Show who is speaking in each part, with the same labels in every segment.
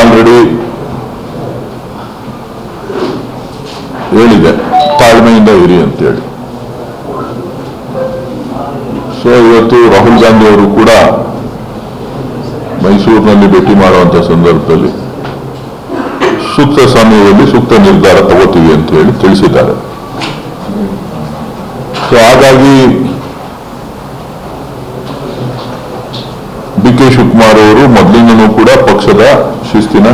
Speaker 1: Already ಹೇಳಿದೆ, ತಾಳ್ಮೆಯಿಂದ ಇರಿ ಅಂತೇಳಿ. ಸೊ ಇವತ್ತು ರಾಹುಲ್ ಗಾಂಧಿ ಅವರು ಕೂಡ ಮೈಸೂರಿನಲ್ಲಿ ಭೇಟಿ ಮಾಡುವಂತ ಸಂದರ್ಭದಲ್ಲಿ ಸೂಕ್ತ ಸಮಯದಲ್ಲಿ ಸೂಕ್ತ ನಿರ್ಧಾರ ತಗೋತೀವಿ ಅಂತ ಹೇಳಿ ತಿಳಿಸಿದ್ದಾರೆ. ಸೊ ಹಾಗಾಗಿ ಡಿ ಕೆ ಶಿವಕುಮಾರ್ ಅವರು ಮೊದಲಿಂದನೂ ಕೂಡ ಪಕ್ಷದ ಶಿಸ್ತಿನ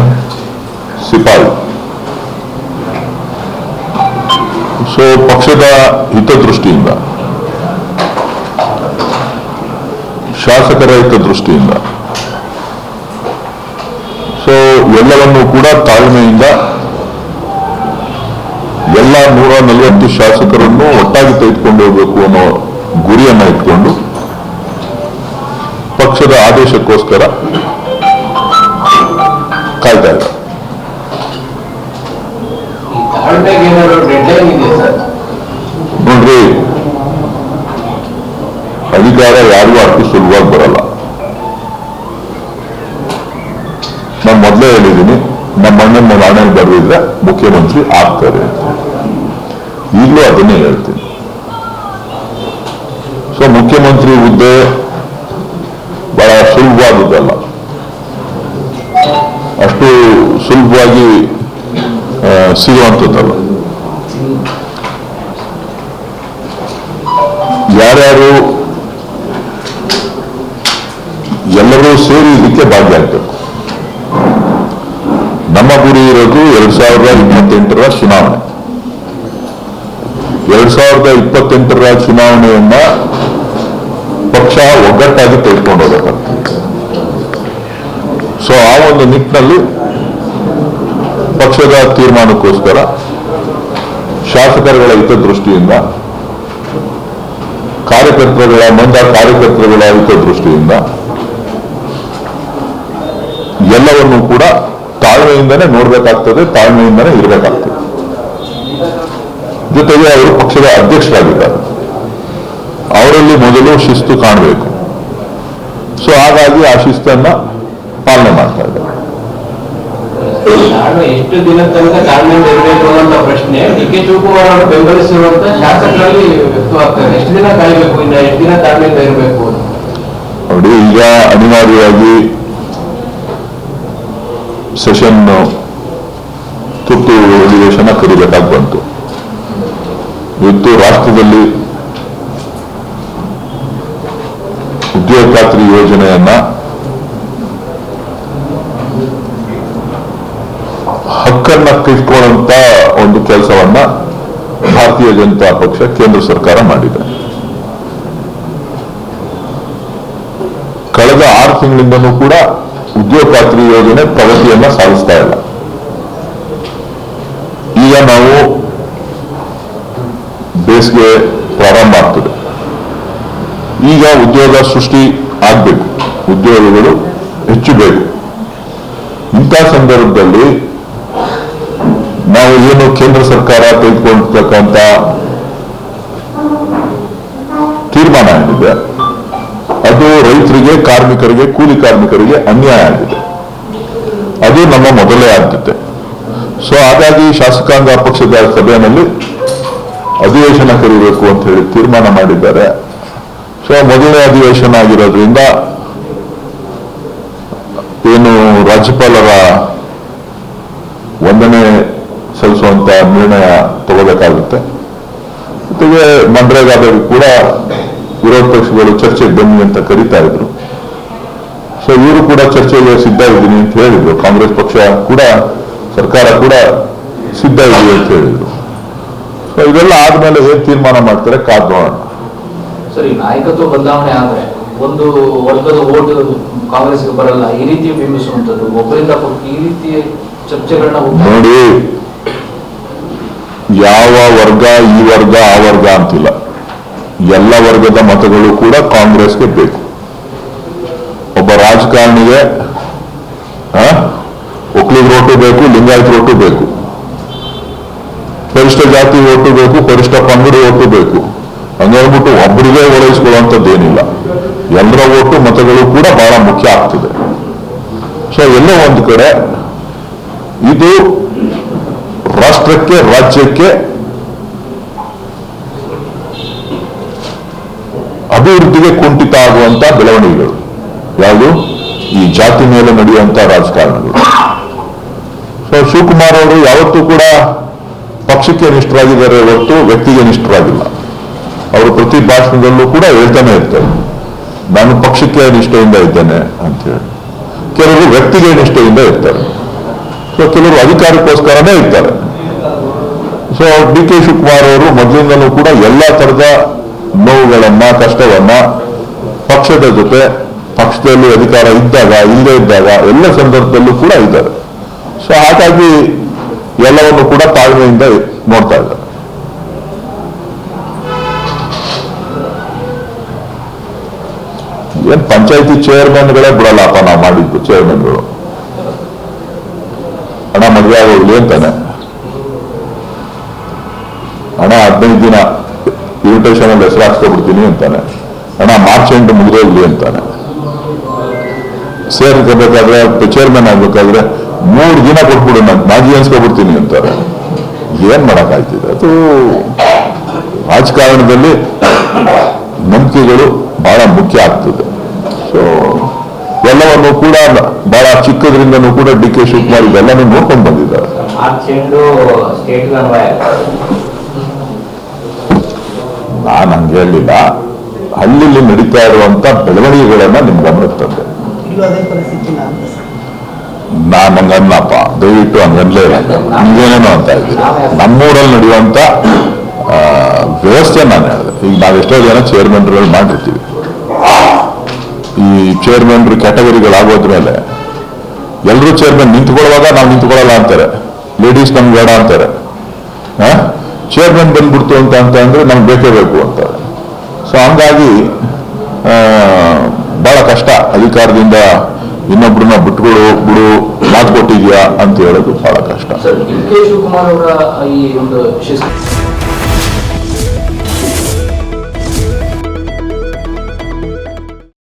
Speaker 1: ಸಿಪಾಯಿ. ಸೊ ಪಕ್ಷದ ಹಿತದೃಷ್ಟಿಯಿಂದ, ಶಾಸಕರ ಹಿತದೃಷ್ಟಿಯಿಂದ ಸೊ ಎಲ್ಲವನ್ನೂ ಕೂಡ ತಾಳ್ಮೆಯಿಂದ ಎಲ್ಲ 140 ಶಾಸಕರನ್ನು ಒಟ್ಟಾಗಿ ತೆಗೆದುಕೊಂಡು ಹೋಗಬೇಕು ಅನ್ನೋ ಗುರಿಯನ್ನ ಇಟ್ಕೊಂಡು ಪಕ್ಷದ ಆದೇಶಕ್ಕೋಸ್ಕರ ಕಾಯ್ತಾ ಇದ್ದಾರೆ. ನೋಡ್ರಿ, ಅಧಿಕಾರ ಯಾರಿಗೂ ಅಷ್ಟು ಸುಲಭವಾಗಿ ಬರಲ್ಲ. ನಾನು ಮೊದಲೇ ಹೇಳಿದ್ದೀನಿ, ನಮ್ಮ ಅಣ್ಣನ ನಾಣೆ ಬರೆದಿದ್ರೆ ಮುಖ್ಯಮಂತ್ರಿ ಆಗ್ತಾರೆ ಅಂತ. ಈಗಲೂ ಅದನ್ನೇ ಹೇಳ್ತೀನಿ. ಸೊ ಮುಖ್ಯಮಂತ್ರಿ ಹುದ್ದೆ ಬಹಳ ಸುಲಭವಾದದ್ದಲ್ಲ, ಅಷ್ಟು ಸುಲಭವಾಗಿ ಸಿಗುವಂಥದ್ದಲ್ಲ. ಯಾರ್ಯಾರು ಎಲ್ಲರೂ ಸೇರಿ ಇದಕ್ಕೆ ಭಾಗಿಯಾಗಬೇಕು. ನಮ್ಮ ಗುರಿ ಇರೋದು 2028ರ ಚುನಾವಣೆ. 2028ರ ಚುನಾವಣೆಯನ್ನ ಪಕ್ಷ ಒಗ್ಗಟ್ಟಾಗಿ ತೆಗೆದುಕೊಂಡು ಹೋಗಬೇಕಾಗ್ತದೆ. ಸೊ ಆ ಒಂದು ನಿಟ್ಟಿನಲ್ಲಿ ಪಕ್ಷದ ತೀರ್ಮಾನಕ್ಕೋಸ್ಕರ ಶಾಸಕರುಗಳ ಹಿತದೃಷ್ಟಿಯಿಂದ, ನೊಂದ ಕಾರ್ಯಕರ್ತರುಗಳ ಹಿತದೃಷ್ಟಿಯಿಂದ ಎಲ್ಲವನ್ನೂ ಕೂಡ ತಾಳ್ಮೆಯಿಂದನೇ ನೋಡ್ಬೇಕಾಗ್ತದೆ, ತಾಳ್ಮೆಯಿಂದನೇ ಇರಬೇಕಾಗ್ತದೆ. ಜೊತೆಗೆ ಅವರು ಪಕ್ಷದ ಅಧ್ಯಕ್ಷರಾಗಿದ್ದಾರೆ, ಅವರಲ್ಲಿ ಮೊದಲು ಶಿಸ್ತು ಕಾಣಬೇಕು. ಸೊ ಹಾಗಾಗಿ ಆ ಶಿಸ್ತನ್ನ ಪಾಲನೆ ಮಾಡ್ತಾ ಇದ್ದಾರೆ.
Speaker 2: ಎಷ್ಟು ದಿನ ತನಕ ತಾಳ್ಮೆಯಿಂದ ಇರಬೇಕು ಅನ್ನೋ ಪ್ರಶ್ನೆ ಡಿ ಕೆ ಶಿವಕುಮಾರ್ ಅವರು ಬೆಂಬಲಿಸಿರುವಂತ ಶಾಸಕರಲ್ಲಿ ವ್ಯಕ್ತವಾಗ್ತದೆ. ಎಷ್ಟು ದಿನ ಕಾಯಬೇಕು, ಇನ್ನು ಎಷ್ಟು ದಿನ ತಾಳ್ಮೆಯಿಂದ ಇರಬೇಕು
Speaker 1: ನೋಡಿ. ಈಗ ಅನಿವಾರ್ಯವಾಗಿ ಸೆಷನ್ ತುರ್ತು ಅಧಿವೇಶನ ಕರೀಬೇಕಾಗಿ ಬಂತು. ಇವತ್ತು ರಾಷ್ಟ್ರದಲ್ಲಿ ಉದ್ಯೋಗ ಖಾತ್ರಿ ಯೋಜನೆಯನ್ನ ಹಕ್ಕನ್ನ ಕಿತ್ಕೊಳ್ಳುವಂತ ಒಂದು ಕೆಲಸವನ್ನ ಭಾರತೀಯ ಜನತಾ ಪಕ್ಷ ಕೇಂದ್ರ ಸರ್ಕಾರ ಮಾಡಿದೆ. ಕಳೆದ 6 ತಿಂಗಳಿಂದನೂ ಕೂಡ ಉದ್ಯೋಗ ಖಾತ್ರಿ ಯೋಜನೆ ಪ್ರಗತಿಯನ್ನ ಸಾಧಿಸ್ತಾ ಇಲ್ಲ. ಈಗ ನಾವು ಬೇಸಿಗೆ ಪ್ರಾರಂಭ ಆಗ್ತದೆ. ಈಗ ಉದ್ಯೋಗ ಸೃಷ್ಟಿ ಆಗ್ಬೇಕು, ಉದ್ಯೋಗಗಳು ಹೆಚ್ಚು ಬೇಕು. ಇಂಥ ಸಂದರ್ಭದಲ್ಲಿ ನಾವು ಏನು ಕೇಂದ್ರ ಸರ್ಕಾರ ತೆಗೆದುಕೊಂಡಿರ್ತಕ್ಕಂಥ ತೀರ್ಮಾನ ಏನಿದೆ ಅದು ರೈತರಿಗೆ, ಕಾರ್ಮಿಕರಿಗೆ, ಕೂಲಿ ಕಾರ್ಮಿಕರಿಗೆ ಅನ್ಯಾಯ ಆಗಿದೆ. ಅದು ನಮ್ಮ ಮೊದಲೇ ಆದ್ಯತೆ. ಸೊ ಹಾಗಾಗಿ ಶಾಸಕಾಂಗ ಪಕ್ಷದ ಸಭೆಯಲ್ಲಿ ಅಧಿವೇಶನ ಕರೀಬೇಕು ಅಂತ ಹೇಳಿ ತೀರ್ಮಾನ ಮಾಡಿದ್ದಾರೆ. ಸೊ ಮೊದಲನೇ ಅಧಿವೇಶನ ಆಗಿರೋದ್ರಿಂದ ಏನು ರಾಜ್ಯಪಾಲರ ವಂದನೆ ಸಲ್ಲಿಸುವಂತ ನಿರ್ಣಯ ತಗೋಬೇಕಾಗುತ್ತೆ. ಜೊತೆಗೆ ಮನ್ರೇಗಾದಲ್ಲಿ ಕೂಡ ವಿರೋಧ ಪಕ್ಷಗಳು ಚರ್ಚೆಗೆ ಬನ್ನಿ ಅಂತ ಕರೀತಾ ಇದ್ರು. ಸೊ ಇವರು ಕೂಡ ಚರ್ಚೆಗೆ ಸಿದ್ಧ ಇದ್ದೀನಿ ಅಂತ ಹೇಳಿದ್ರು. ಕಾಂಗ್ರೆಸ್ ಪಕ್ಷ ಕೂಡ, ಸರ್ಕಾರ ಕೂಡ ಸಿದ್ಧ ಇದೆ ಅಂತ ಹೇಳಿದ್ರು. ಸೊ ಇದೆಲ್ಲ ಆದ್ಮೇಲೆ ಏನ್ ತೀರ್ಮಾನ ಮಾಡ್ತಾರೆ ಕಾದ್ ನೋಡೋಣ.
Speaker 3: ಸರಿ, ನಾಯಕತ್ವ ಬದಲಾವಣೆ ಆದ್ರೆ ಒಂದು ವರ್ಗದ ಓಟ್ ಕಾಂಗ್ರೆಸ್ಗೆ ಬರಲ್ಲ, ಈ ರೀತಿ ಬಿಂಬಿಸುವಂತದ್ದು ಒಬ್ಬರಿಂದ ಈ ರೀತಿ ಚರ್ಚೆಗಳನ್ನ
Speaker 1: ನೋಡಿ. ಯಾವ ವರ್ಗ ಈ ವರ್ಗ ಆ ವರ್ಗ ಅಂತಿಲ್ಲ, ಎಲ್ಲ ವರ್ಗದ ಮತಗಳು ಕೂಡ ಕಾಂಗ್ರೆಸ್ಗೆ ಬೇಕು. ಒಬ್ಬ ರಾಜಕಾರಣಿಗೆ ಒಕ್ಕಲಿಗ ಓಟು ಬೇಕು, ಲಿಂಗಾಯತ ಓಟು ಬೇಕು, ಪರಿಷ್ಠ ಜಾತಿ ಓಟು ಬೇಕು, ಪರಿಷ್ಠ ಪಂಗಡ ಓಟು ಬೇಕು. ಹಂಗೇಳ್ಬಿಟ್ಟು ಒಬ್ಬರಿಗೆ ಓಲೈಸ್ಕೊಳ್ಳುವಂಥದ್ದೇನಿಲ್ಲ. ಎಲ್ಲರ ಓಟು ಮತಗಳು ಕೂಡ ಬಹಳ ಮುಖ್ಯ ಆಗ್ತದೆ. ಸೊ ಎಲ್ಲೋ ಒಂದು ಕಡೆ ಇದು ರಾಷ್ಟ್ರಕ್ಕೆ ರಾಜ್ಯಕ್ಕೆ ಅಭಿವೃದ್ಧಿಗೆ ಕುಂಠಿತ ಆಗುವಂತ ಬೆಳವಣಿಗೆಗಳು ಯಾವುದು ಈ ಜಾತಿ ಮೇಲೆ ನಡೆಯುವಂತ ರಾಜಕಾರಣಗಳು. ಸೊ ಶಿವಕುಮಾರ್ ಅವರು ಯಾವತ್ತೂ ಕೂಡ ಪಕ್ಷಕ್ಕೆ ನಿಷ್ಠರಾಗಿದ್ದಾರೆ ಹೊರತು ವ್ಯಕ್ತಿಗೆ ನಿಷ್ಠರಾಗಿಲ್ಲ. ಅವರು ಪ್ರತಿ ಭಾಷಣದಲ್ಲೂ ಕೂಡ ಹೇಳ್ತಾನೆ ಇರ್ತಾರೆ, ನಾನು ಪಕ್ಷಕ್ಕೆ ನಿಷ್ಠೆಯಿಂದ ಇದ್ದೇನೆ ಅಂತ ಹೇಳಿ. ಕೆಲವರು ವ್ಯಕ್ತಿಗೆ ನಿಷ್ಠೆಯಿಂದ ಇರ್ತಾರೆ, ಸೊ ಕೆಲವರು ಅಧಿಕಾರಕ್ಕೋಸ್ಕರನೇ ಇರ್ತಾರೆ. ಸೊ ಡಿ ಕೆ ಶಿವಕುಮಾರ್ ಅವರು ಮೊದಲಿಂದಲೂ ಕೂಡ ಎಲ್ಲ ತರದ ನೋವುಗಳನ್ನ, ಕಷ್ಟವನ್ನ ಪಕ್ಷದ ಜೊತೆ, ಪಕ್ಷದಲ್ಲಿ ಅಧಿಕಾರ ಇದ್ದಾಗ, ಇಲ್ಲದೆ ಇದ್ದಾಗ ಎಲ್ಲ ಸಂದರ್ಭದಲ್ಲೂ ಕೂಡ ಇದ್ದಾರೆ. ಸೊ ಹಾಗಾಗಿ ಎಲ್ಲವನ್ನು ಕೂಡ ತಾಳ್ಮೆಯಿಂದ ನೋಡ್ತಾ ಇದ್ದಾರೆ. ಏನ್ ಪಂಚಾಯತಿ ಚೇರ್ಮನ್ಗಳೇ ಬಿಡಲ್ಲಪ್ಪ ನಾವು ಮಾಡಿದ್ದು ಚೇರ್ಮನ್ಗಳು. ಹಣ ಮದುವೆ ಆಗೋಗ್ಲಿ ಅಂತಾನೆ, ಹಣ 15 ದಿನ ಇನ್ವಿಟೇಷನ್ ಅಲ್ಲಿ ಹೆಸರು ಹಾಕ್ಸ್ಕೊಬಿಡ್ತೀನಿ ಅಂತಾನೆ, ಹಣ ಮಾರ್ಚ್ ಎಂಟು ಮುಗಿದೋಗ್ಲಿ ಅಂತಾನೆ. ಸೇರ್ಕೋಬೇಕಾದ್ರೆ ಚೇರ್ಮನ್ ಆಗ್ಬೇಕಾದ್ರೆ 3 ದಿನ ಕೊಟ್ಬಿಡು ನಾನು ಮಾಜಿ ಅನ್ಸ್ಕೊಬಿಡ್ತೀನಿ ಅಂತಾರೆ. ಏನ್ ಮಾಡಕ್ಕಾಗ್ತಿದೆ? ಅದು ರಾಜಕಾರಣದಲ್ಲಿ ನಂಬಿಕೆಗಳು ಬಹಳ ಮುಖ್ಯ ಆಗ್ತದೆ. ಸೊ ಎಲ್ಲವನ್ನು ಕೂಡ ಬಹಳ ಚಿಕ್ಕದ್ರಿಂದನೂ ಕೂಡ ಡಿ ಕೆ ಶಿವಕುಮಾರ್ ಇದೆಲ್ಲನೂ ನೋಡ್ಕೊಂಡು ಬಂದಿದ್ದಾರೆ. ನಾನು ಹಂಗೆ ಹೇಳಿಲ್ಲ, ಹಳ್ಳಿಲಿ ನಡೀತಾ ಇರುವಂತ ಬೆಳವಣಿಗೆಗಳನ್ನ ನಿಮ್ ಗಮನಕ್ಕೆ ತಂದೆ. ನಾನು ಹಂಗನ್ನಪ್ಪ, ದಯವಿಟ್ಟು ಹಂಗನ್ಲೇ ಇಲ್ಲ, ಹಂಗೇನೇನೋ ಅಂತ ಇದ್ದೀನಿ. ನಮ್ಮೂರಲ್ಲಿ ನಡೆಯುವಂತ ವ್ಯವಸ್ಥೆ ನಾನು ಹೇಳಿದೆ. ಈಗ ನಾವೆಷ್ಟೋ ಜನ ಚೇರ್ಮನ್ಗಳು ಮಾಡಿರ್ತೀವಿ. ಈ ಚೇರ್ಮನ್ರು ಕ್ಯಾಟಗರಿಗಳಾಗೋದ್ಮೇಲೆ ಎಲ್ಲರೂ ಚೇರ್ಮನ್ ನಿಂತ್ಕೊಳ್ಳುವಾಗ ನಾವು ನಿಂತ್ಕೊಳ್ಳಲ್ಲ ಅಂತಾರೆ, ಲೇಡೀಸ್ ನಮ್ಗೆ ಬೇಡ ಅಂತಾರೆ. ಚೇರ್ಮನ್ ಬಂದ್ಬಿಡ್ತು ಅಂತ ಅಂದ್ರೆ ನಮ್ಗೆ ಬೇಕೇ ಬೇಕು ಅಂತಾರೆ. ಸೊ ಹಂಗಾಗಿ ಬಹಳ ಕಷ್ಟ. ಅಧಿಕಾರದಿಂದ ಇನ್ನೊಬ್ರನ್ನ ಬಿಡು ಮಾತು ಕೊಟ್ಟಿದ್ಯಾ ಅಂತ ಹೇಳೋದು ಬಹಳ ಕಷ್ಟ.
Speaker 3: ಡಿ ಕೆ ಶಿವಕುಮಾರ್ ಅವರ ಈ ಒಂದು